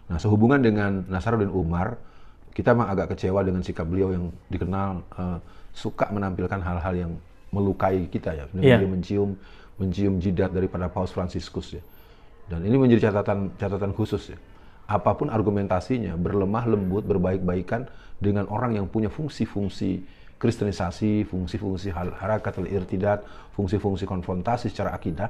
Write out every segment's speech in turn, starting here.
Nah, sehubungan dengan Nasaruddin Umar, kita memang agak kecewa dengan sikap beliau yang dikenal suka menampilkan hal-hal yang melukai kita ya. Dengan dia mencium jidat daripada Paus Fransiskus ya. Dan ini menjadi catatan khusus ya. Apapun argumentasinya, berlemah lembut, berbaik-baikan dengan orang yang punya fungsi-fungsi kristenisasi, fungsi-fungsi harakat al-irtidat, fungsi-fungsi konfrontasi secara akidah,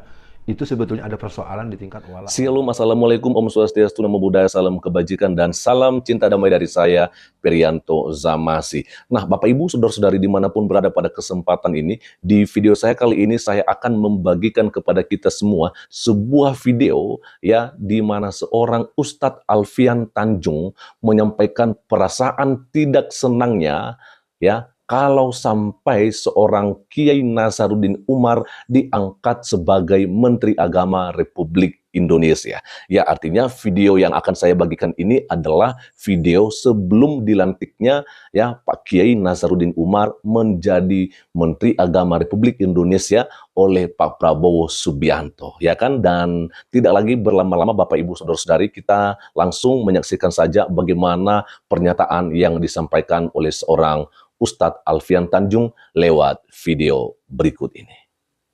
itu sebetulnya ada persoalan di tingkat wala. Shalom, Assalamualaikum, Om Swastiastu, Namo Buddhaya, salam kebajikan, dan salam cinta damai dari saya, Perianto Zamasi. Nah, Bapak Ibu, Saudara-saudari dimanapun berada pada kesempatan ini, di video saya kali ini saya akan membagikan kepada kita semua sebuah video ya, di mana seorang Ustadz Alfian Tanjung menyampaikan perasaan tidak senangnya ya, kalau sampai seorang Kiai Nasaruddin Umar diangkat sebagai Menteri Agama Republik Indonesia. Ya, artinya video yang akan saya bagikan ini adalah video sebelum dilantiknya ya Pak Kiai Nasaruddin Umar menjadi Menteri Agama Republik Indonesia oleh Pak Prabowo Subianto, ya kan? Dan tidak lagi berlama-lama Bapak Ibu Saudara-saudari, kita langsung menyaksikan saja bagaimana pernyataan yang disampaikan oleh seorang Ustadz Alfian Tanjung lewat video berikut ini.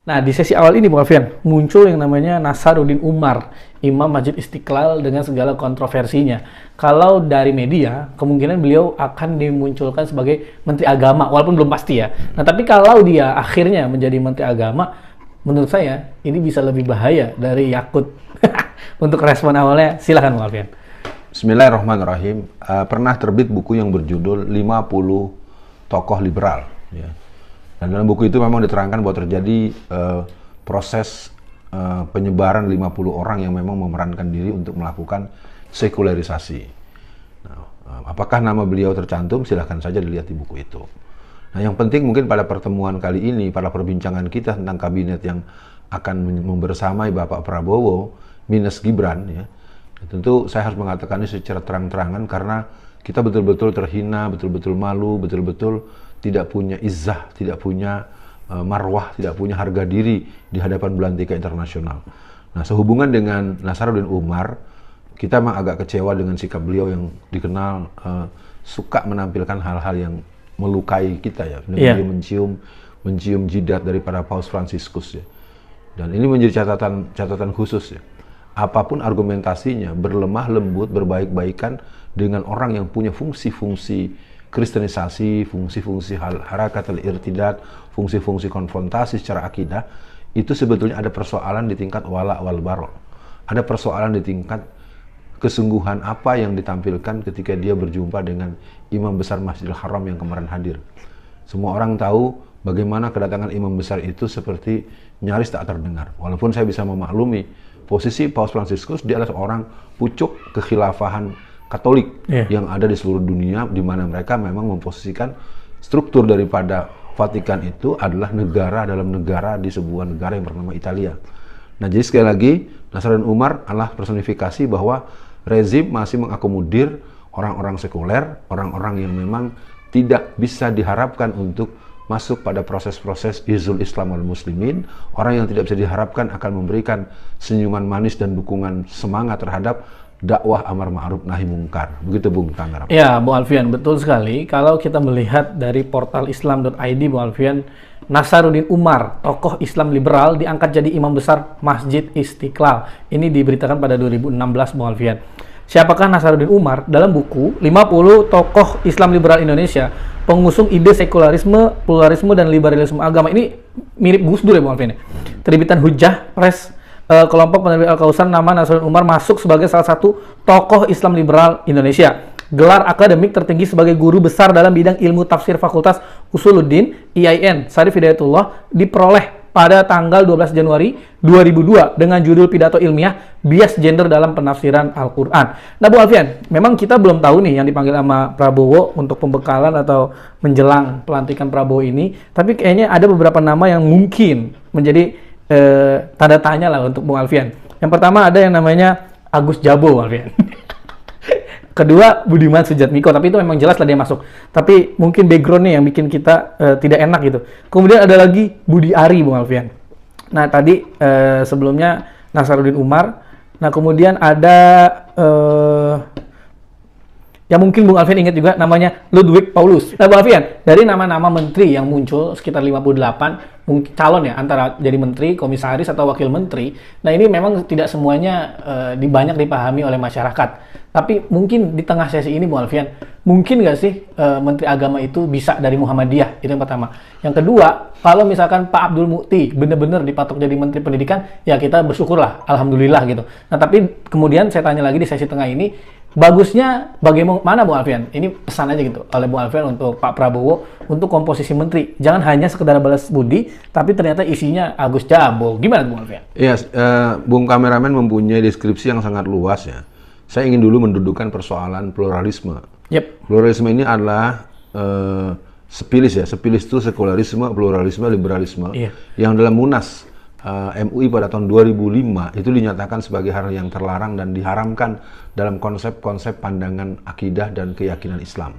Nah, di sesi awal ini, Bung Alfian, muncul yang namanya Nasaruddin Umar, Imam Masjid Istiqlal dengan segala kontroversinya. Kalau dari media, kemungkinan beliau akan dimunculkan sebagai Menteri Agama, walaupun belum pasti ya. Nah, tapi kalau dia akhirnya menjadi Menteri Agama, menurut saya ini bisa lebih bahaya dari Yakut. Untuk respon awalnya, silakan Bung Alfian. Bismillahirrahmanirrahim. Pernah terbit buku yang berjudul 50 tokoh liberal ya. Dan dalam buku itu memang diterangkan bahwa terjadi proses penyebaran 50 orang yang memang memerankan diri untuk melakukan sekularisasi. Nah, apakah nama beliau tercantum? Silahkan saja dilihat di buku itu. Nah, yang penting mungkin pada pertemuan kali ini, pada perbincangan kita tentang kabinet yang akan membersamai Bapak Prabowo minus Gibran ya, tentu saya harus mengatakan ini secara terang-terangan karena kita betul-betul terhina, betul-betul malu, betul-betul tidak punya izzah, tidak punya marwah, tidak punya harga diri di hadapan belantika internasional. Nah, sehubungan dengan Nasaruddin Umar, kita memang agak kecewa dengan sikap beliau yang dikenal suka menampilkan hal-hal yang melukai kita ya. Dia mencium jidat daripada Paus Fransiskus ya. Dan ini menjadi catatan khusus ya. Apapun argumentasinya, berlemah lembut, berbaik-baikan dengan orang yang punya fungsi-fungsi kristenisasi, fungsi-fungsi harakat al-irtidat, fungsi-fungsi konfrontasi secara akidah, itu sebetulnya ada persoalan di tingkat wala wal bara. Ada persoalan di tingkat kesungguhan apa yang ditampilkan ketika dia berjumpa dengan imam besar Masjidil Haram yang kemarin hadir. Semua orang tahu bagaimana kedatangan imam besar itu seperti nyaris tak terdengar. Walaupun saya bisa memaklumi posisi Paus Fransiskus, dia adalah seorang pucuk kekhilafahan Katolik yang ada di seluruh dunia, di mana mereka memang memposisikan struktur daripada Vatikan itu adalah negara dalam negara di sebuah negara yang bernama Italia. Nah, jadi sekali lagi Nasaruddin Umar adalah personifikasi bahwa rezim masih mengakomodir orang-orang sekuler, orang-orang yang memang tidak bisa diharapkan untuk masuk pada proses-proses izul Islam wal Muslimin, orang yang tidak bisa diharapkan akan memberikan senyuman manis dan dukungan semangat terhadap dakwah amar ma'ruf nahi mungkar. Begitu Bung Tangerang. Ya, Bung Alfian, betul sekali. Kalau kita melihat dari portal islam.id, Bung Alfian, Nasaruddin Umar, tokoh Islam liberal, diangkat jadi imam besar Masjid Istiqlal. Ini diberitakan pada 2016, Bung Alfian. Siapakah Nasaruddin Umar? Dalam buku 50 tokoh Islam liberal Indonesia, pengusung ide sekularisme, pluralisme, dan liberalisme agama. Ini mirip Gus Dur ya, Bung Alfian. Terbitan Hujjah Press, kelompok penerbit Al-Kausar, nama Nasaruddin Umar masuk sebagai salah satu tokoh Islam liberal Indonesia. Gelar akademik tertinggi sebagai guru besar dalam bidang ilmu tafsir Fakultas Usuluddin IAIN Syarif Hidayatullah diperoleh pada tanggal 12 Januari 2002 dengan judul pidato ilmiah bias gender dalam penafsiran Al-Quran. Nah, Bu Alfian, memang kita belum tahu nih yang dipanggil sama Prabowo untuk pembekalan atau menjelang pelantikan Prabowo ini, tapi kayaknya ada beberapa nama yang mungkin menjadi tanda tanya lah untuk Bung Alfian. Yang pertama ada yang namanya Agus Jabo, Bung Alfian. Kedua Budiman Sujatmiko, tapi itu memang jelas lah dia masuk. Tapi mungkin background-nya yang bikin kita tidak enak gitu. Kemudian ada lagi Budi Ari, Bung Alfian. Nah, tadi sebelumnya Nasaruddin Umar. Nah, kemudian ada yang mungkin Bung Alfian ingat juga namanya Ludwig Paulus. Nah, Bung Alfian, dari nama-nama menteri yang muncul sekitar 58 mungkin calon ya, antara jadi menteri, komisaris atau wakil menteri. Nah, ini memang tidak semuanya banyak dipahami oleh masyarakat. Tapi mungkin di tengah sesi ini, Bung Alfian, mungkin nggak sih Menteri Agama itu bisa dari Muhammadiyah? Itu yang pertama. Yang kedua, kalau misalkan Pak Abdul Mukti benar-benar dipatok jadi Menteri Pendidikan, ya kita bersyukurlah, alhamdulillah gitu. Nah, tapi kemudian saya tanya lagi di sesi tengah ini, bagusnya bagaimana Bung Alfian? Ini pesan aja gitu oleh Bung Alfian untuk Pak Prabowo untuk komposisi menteri. Jangan hanya sekedar balas budi, tapi ternyata isinya Agus Jabo. Gimana Bung Alfian? Iya, Bung Kameramen mempunyai deskripsi yang sangat luas ya. Saya ingin dulu mendudukkan persoalan pluralisme. Yep. Pluralisme ini adalah sepilis ya. Sepilis itu sekularisme, pluralisme, liberalisme. Iya. Yang dalam Munas MUI pada tahun 2005 itu dinyatakan sebagai hal yang terlarang dan diharamkan dalam konsep-konsep pandangan akidah dan keyakinan Islam.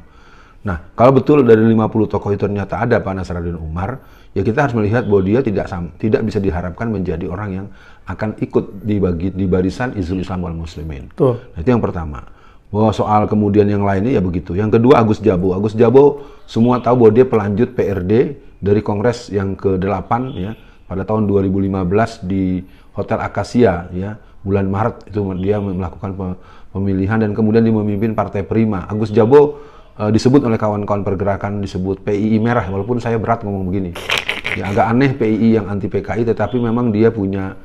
Nah, kalau betul dari 50 tokoh itu ternyata ada Pak Nasaruddin Umar, ya kita harus melihat bahwa dia tidak bisa diharapkan menjadi orang yang akan ikut di barisan Hizbul Islam wal Muslimin. Nah, itu yang pertama. Bahwa soal kemudian yang lainnya ya begitu. Yang kedua Agus Jabo. Agus Jabo semua tahu bahwa dia pelanjut PRD dari Kongres yang ke-8 ya pada tahun 2015 di Hotel Akasia ya, bulan Maret itu dia melakukan pemilihan dan kemudian dia memimpin Partai Prima. Agus Jabo disebut oleh kawan-kawan pergerakan disebut PII merah, walaupun saya berat ngomong begini. Ya agak aneh PII yang anti PKI, tetapi memang dia punya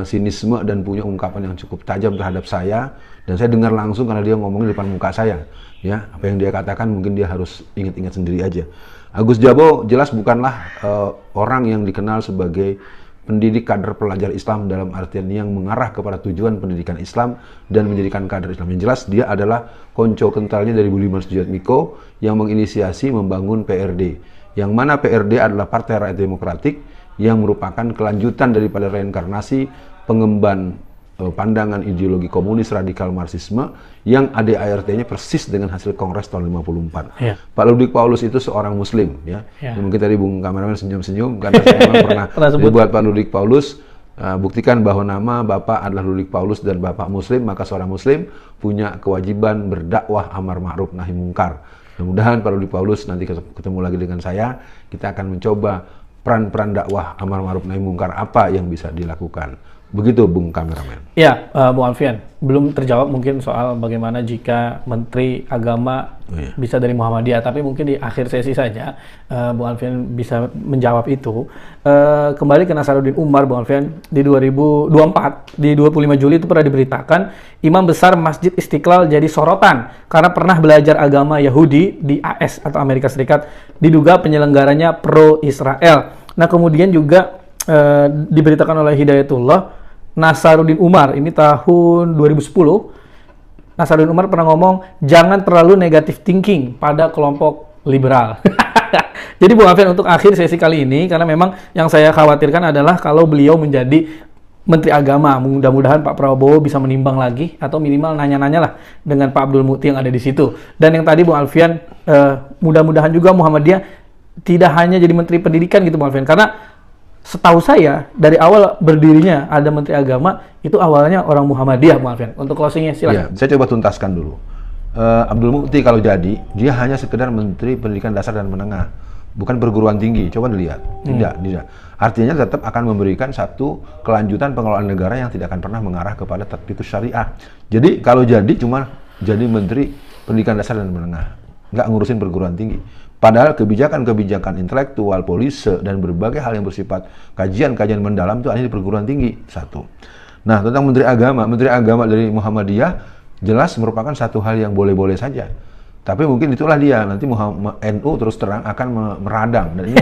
sinisme dan punya ungkapan yang cukup tajam terhadap saya, dan saya dengar langsung karena dia ngomong di depan muka saya. Ya, apa yang dia katakan mungkin dia harus ingat-ingat sendiri aja. Agus Jabo jelas bukanlah orang yang dikenal sebagai pendidik kader pelajar Islam dalam artian yang mengarah kepada tujuan pendidikan Islam dan menjadikan kader Islam. Yang jelas dia adalah konco kentalnya dari Budiman Sujatmiko yang menginisiasi membangun PRD. Yang mana PRD adalah Partai Rakyat Demokratik yang merupakan kelanjutan daripada reinkarnasi pengemban pandangan ideologi komunis radikal Marxisme yang ADART-nya persis dengan hasil Kongres tahun 54. Ya. Pak Ludwig Paulus itu seorang Muslim, ya. Mungkin tadi Bung Kameramen senyum-senyum karena saya memang pernah buat Pak Ludwig Paulus. Buktikan bahwa nama Bapak adalah Ludwig Paulus dan Bapak Muslim, maka seorang Muslim punya kewajiban berdakwah amar ma'ruf nahi mungkar. Mudah-mudahan Pak Ludwig Paulus nanti ketemu lagi dengan saya, kita akan mencoba peran-peran dakwah amar ma'ruf nahi mungkar apa yang bisa dilakukan. Begitu Bung Kameramen. Ya, Bung Alfian, belum terjawab mungkin soal bagaimana jika Menteri Agama bisa dari Muhammadiyah, tapi mungkin di akhir sesi saja Bung Alfian bisa menjawab itu. Kembali ke Nasaruddin Umar, Bung Alfian, di 2024, di 25 Juli itu pernah diberitakan Imam Besar Masjid Istiqlal jadi sorotan karena pernah belajar agama Yahudi di AS atau Amerika Serikat, diduga penyelenggaranya pro-Israel. Nah, kemudian juga diberitakan oleh Hidayatullah Nasaruddin Umar, ini tahun 2010, Nasaruddin Umar pernah ngomong, jangan terlalu negative thinking pada kelompok liberal. Jadi Bung Alfian, untuk akhir sesi kali ini, karena memang yang saya khawatirkan adalah kalau beliau menjadi Menteri Agama, mudah-mudahan Pak Prabowo bisa menimbang lagi, atau minimal nanya-nanya lah dengan Pak Abdul Mukti yang ada di situ. Dan yang tadi Bung Alfian, mudah-mudahan juga Muhammadiyah tidak hanya jadi Menteri Pendidikan gitu Bung Alfian, karena setahu saya, dari awal berdirinya ada Menteri Agama, itu awalnya orang Muhammadiyah, Bung Alfian. Untuk closingnya, silakan. Ya, saya coba tuntaskan dulu. Abdul Mukti kalau jadi, dia hanya sekedar Menteri Pendidikan Dasar dan Menengah, bukan perguruan tinggi. Coba dilihat. Tidak. Artinya tetap akan memberikan satu kelanjutan pengelolaan negara yang tidak akan pernah mengarah kepada tatbikus syariah. Jadi, kalau jadi cuma jadi Menteri Pendidikan Dasar dan Menengah, nggak ngurusin perguruan tinggi. Padahal kebijakan-kebijakan intelektual, polise, dan berbagai hal yang bersifat kajian-kajian mendalam itu ada di perguruan tinggi. Satu. Nah, tentang Menteri Agama dari Muhammadiyah jelas merupakan satu hal yang boleh-boleh saja. Tapi mungkin itulah dia, nanti NU terus terang akan meradang. Dan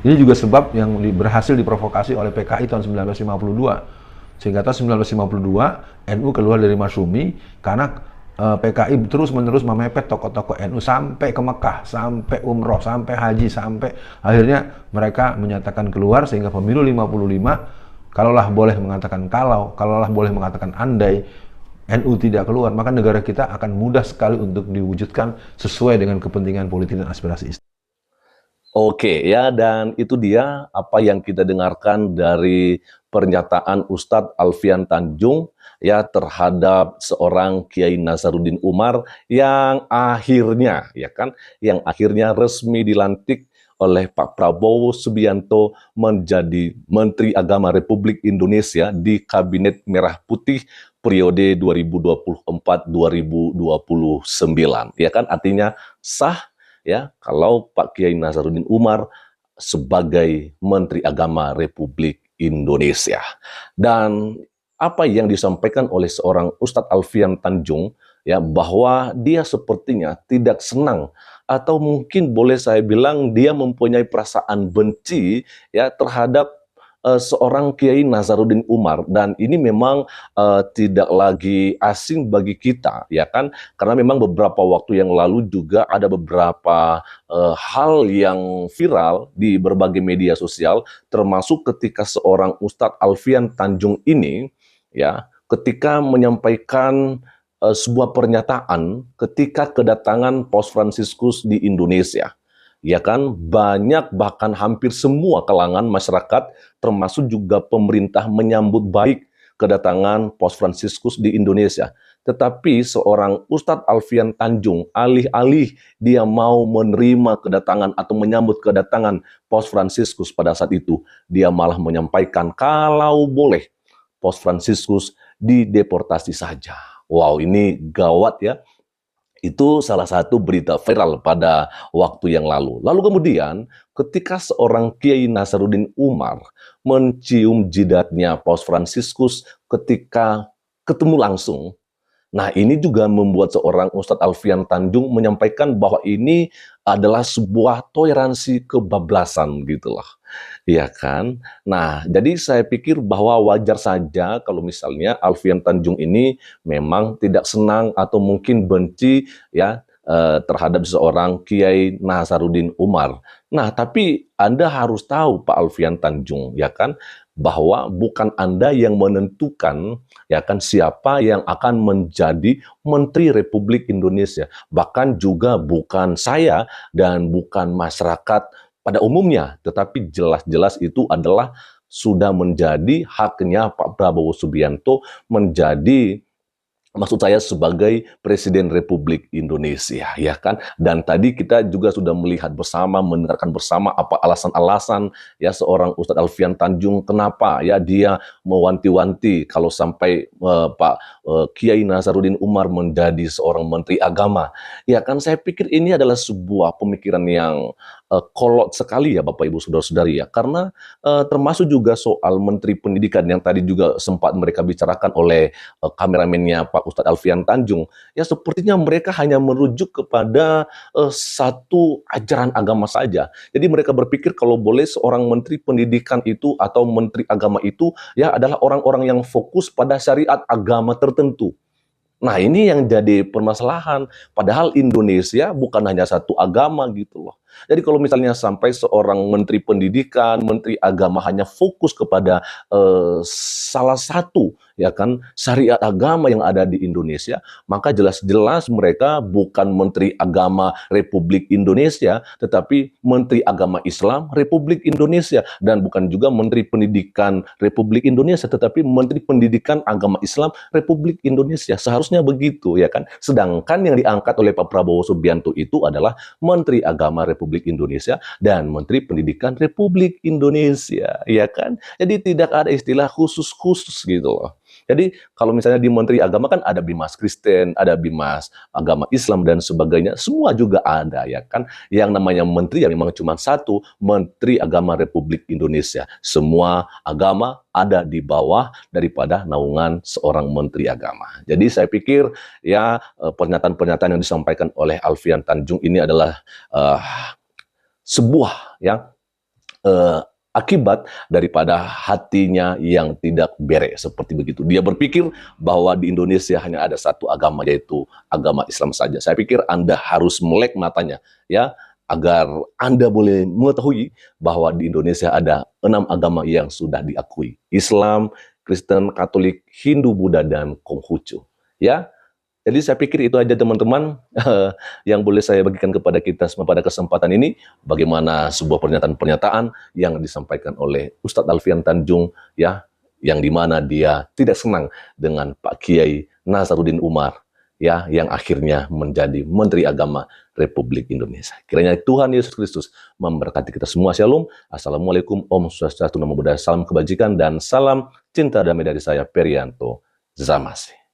ini juga sebab yang berhasil diprovokasi oleh PKI tahun 1952. Sehingga tahun 1952, NU keluar dari Masyumi karena PKI terus-menerus memepet tokoh-tokoh NU sampai ke Mekah, sampai umroh, sampai haji, sampai akhirnya mereka menyatakan keluar sehingga pemilu 55, kalaulah boleh mengatakan andai NU tidak keluar, maka negara kita akan mudah sekali untuk diwujudkan sesuai dengan kepentingan politik dan aspirasi Islam. Oke ya, dan itu dia apa yang kita dengarkan dari pernyataan Ustadz Alfian Tanjung ya terhadap seorang Kiai Nasaruddin Umar yang akhirnya ya kan, yang akhirnya resmi dilantik oleh Pak Prabowo Subianto menjadi Menteri Agama Republik Indonesia di Kabinet Merah Putih periode 2024-2029 ya kan, artinya sah ya kalau Pak Kiai Nasaruddin Umar sebagai Menteri Agama Republik Indonesia. Dan apa yang disampaikan oleh seorang Ustadz Alfian Tanjung ya, bahwa dia sepertinya tidak senang atau mungkin boleh saya bilang dia mempunyai perasaan benci ya terhadap seorang Kiai Nasaruddin Umar, dan ini memang tidak lagi asing bagi kita ya kan, karena memang beberapa waktu yang lalu juga ada beberapa hal yang viral di berbagai media sosial, termasuk ketika seorang Ustadz Alfian Tanjung ini ya ketika menyampaikan sebuah pernyataan ketika kedatangan Paus Fransiskus di Indonesia. Ya kan, banyak bahkan hampir semua kalangan masyarakat termasuk juga pemerintah menyambut baik kedatangan Paus Fransiskus di Indonesia. Tetapi seorang Ustadz Alfian Tanjung, alih-alih dia mau menerima kedatangan atau menyambut kedatangan Paus Fransiskus pada saat itu, dia malah menyampaikan kalau boleh Paus Fransiskus dideportasi saja. Wow, ini gawat ya. Itu salah satu berita viral pada waktu yang lalu. Lalu kemudian ketika seorang Kiai Nasaruddin Umar mencium jidatnya Paus Fransiskus ketika ketemu langsung, nah ini juga membuat seorang Ustadz Alfian Tanjung menyampaikan bahwa ini adalah sebuah toleransi kebablasan gitu loh. Iya kan? Nah, jadi saya pikir bahwa wajar saja kalau misalnya Alfian Tanjung ini memang tidak senang atau mungkin benci ya terhadap seorang Kiai Nasaruddin Umar. Nah, tapi Anda harus tahu Pak Alfian Tanjung ya kan, bahwa bukan Anda yang menentukan ya kan siapa yang akan menjadi Menteri Republik Indonesia. Bahkan juga bukan saya dan bukan masyarakat pada umumnya, tetapi jelas-jelas itu adalah sudah menjadi haknya Pak Prabowo Subianto menjadi, maksud saya sebagai Presiden Republik Indonesia, ya kan? Dan tadi kita juga sudah melihat bersama, mendengarkan bersama apa alasan-alasan ya seorang Ustadz Alfian Tanjung kenapa ya dia mewanti-wanti kalau sampai Pak Kiai Nasaruddin Umar menjadi seorang Menteri Agama. Ya kan, saya pikir ini adalah sebuah pemikiran yang kolot sekali ya Bapak Ibu Saudara-saudari ya. Karena termasuk juga soal Menteri Pendidikan yang tadi juga sempat mereka bicarakan oleh kameramennya Pak Ustadz Alfian Tanjung, ya sepertinya mereka hanya merujuk kepada satu ajaran agama saja. Jadi mereka berpikir kalau boleh seorang Menteri Pendidikan itu atau Menteri Agama itu ya adalah orang-orang yang fokus pada syariat agama tertentu. Nah ini yang jadi permasalahan, padahal Indonesia bukan hanya satu agama gitu loh. Jadi kalau misalnya sampai seorang Menteri Pendidikan, Menteri Agama hanya fokus kepada salah satu ya kan syariat agama yang ada di Indonesia, maka jelas-jelas mereka bukan Menteri Agama Republik Indonesia, tetapi Menteri Agama Islam Republik Indonesia, dan bukan juga Menteri Pendidikan Republik Indonesia, tetapi Menteri Pendidikan Agama Islam Republik Indonesia. Seharusnya begitu ya kan. Sedangkan yang diangkat oleh Pak Prabowo Subianto itu adalah Menteri Agama Republik Indonesia dan Menteri Pendidikan Republik Indonesia, ya kan? Jadi tidak ada istilah khusus-khusus gitu loh. Jadi kalau misalnya di Menteri Agama kan ada Bimas Kristen, ada Bimas Agama Islam dan sebagainya, semua juga ada ya kan. Yang namanya menteri yang memang cuma satu, Menteri Agama Republik Indonesia. Semua agama ada di bawah daripada naungan seorang Menteri Agama. Jadi saya pikir ya pernyataan-pernyataan yang disampaikan oleh Alfian Tanjung ini adalah sebuah ya akibat daripada hatinya yang tidak beres seperti begitu. Dia berpikir bahwa di Indonesia hanya ada satu agama, yaitu agama Islam saja. Saya pikir Anda harus melek matanya ya agar Anda boleh mengetahui bahwa di Indonesia ada 6 agama yang sudah diakui. Islam, Kristen, Katolik, Hindu, Buddha, dan Konghucu. Ya, Jadi saya pikir itu aja teman-teman yang boleh saya bagikan kepada kita semua pada kesempatan ini. Bagaimana sebuah pernyataan-pernyataan yang disampaikan oleh Ustadz Alfian Tanjung, ya, yang dimana dia tidak senang dengan Pak Kiai Nasaruddin Umar, ya, yang akhirnya menjadi Menteri Agama Republik Indonesia. Kiranya Tuhan Yesus Kristus memberkati kita semua. Shalom. Assalamualaikum. Om Swastiastu, Namo Buddhaya. Salam kebajikan dan salam cinta damai dari saya, Perianto Zamasi.